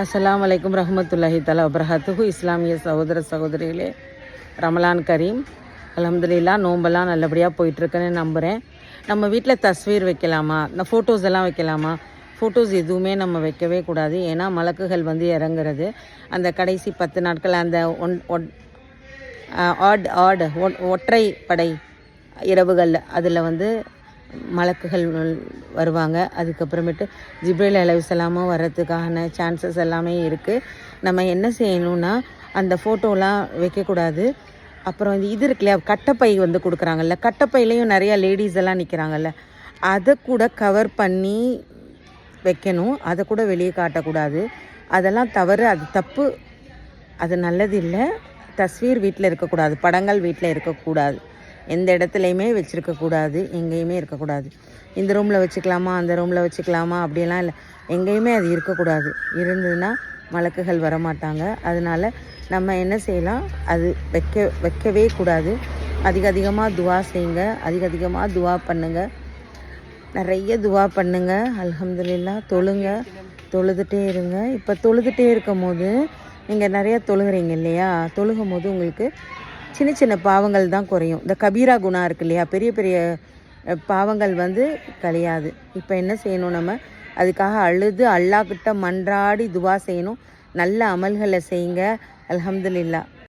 அஸ்ஸலாமு அலைக்கும் ரஹ்மத்துல்லாஹி தஆலா வபரகாத்துஹு. இஸ்லாமிய சகோதர சகோதரிகளே, ரமலான் கரீம். அல்ஹம்துலில்லாஹ், நோம்பெல்லாம் நல்லபடியாக போயிட்டுருக்குன்னு நம்புகிறேன். நம்ம வீட்டில் தஸ்வீர் வைக்கலாமா, இந்த ஃபோட்டோஸ் எல்லாம் வைக்கலாமா? ஃபோட்டோஸ் எதுவுமே நம்ம வைக்கவே கூடாது. ஏன்னா மலக்குகள் வந்து இறங்குறது அந்த கடைசி 10 நாட்கள், அந்த ஒற்றை படை இரவுகள், அதில் வந்து மலக்குகள் வருவாங்க. அதுக்கப்புறமேட்டு ஜிப்ரீல் அலைஹிஸ்ஸலாமும் வர்றதுக்கான சான்சஸ் எல்லாமே இருக்குது. நம்ம என்ன செய்யணும்னா, அந்த ஃபோட்டோலாம் வைக்கக்கூடாது. அப்புறம் இது இருக்கு இல்லையா, கட்டைப்பை வந்து கொடுக்குறாங்கல்ல, கட்டைப்பையிலையும் நிறையா லேடிஸ் எல்லாம் நிற்கிறாங்கல்ல, அதை கூட கவர் பண்ணி வைக்கணும். அதை கூட வெளியே காட்டக்கூடாது. அதெல்லாம் தவறு, அது தப்பு, அது நல்லது இல்லை. தஸ்வீர் வீட்டில் இருக்கக்கூடாது, படங்கள் வீட்டில் இருக்கக்கூடாது, எந்த இடத்துலையுமே வச்சுருக்கக்கூடாது, எங்கேயுமே இருக்கக்கூடாது. இந்த ரூமில் வச்சுக்கலாமா, அந்த ரூமில் வச்சுக்கலாமா அப்படியெல்லாம் இல்லை, எங்கேயுமே அது இருக்கக்கூடாது. இருந்ததுன்னா மலக்குகள் வரமாட்டாங்க. அதனால் நம்ம என்ன செய்யலாம், அது வைக்கவே கூடாது. அதிகமாக துவா செய்யுங்க, அதிகமாக துவா பண்ணுங்கள், நிறைய துவா பண்ணுங்கள். அல்ஹம்துலில்லாஹ். தொழுதுகிட்டே இருங்க. இப்போ தொழுதுகிட்டே இருக்கும் போது நீங்கள் நிறையா தொழுகிறீங்க இல்லையா, தொழுகும் போது உங்களுக்கு சின்ன சின்ன பாவங்கள் தான் குறையும். இந்த கபீரா குணா இருக்கு இல்லையா, பெரிய பெரிய பாவங்கள் வந்து கழியாது. இப்போ என்ன செய்யணும், நம்ம அதுக்காக அழுது அல்லாஹ்கிட்ட மன்றாடி துவா செய்யணும். நல்ல அமல்களை செய்யுங்க. அல்ஹம்துலில்லாஹ்.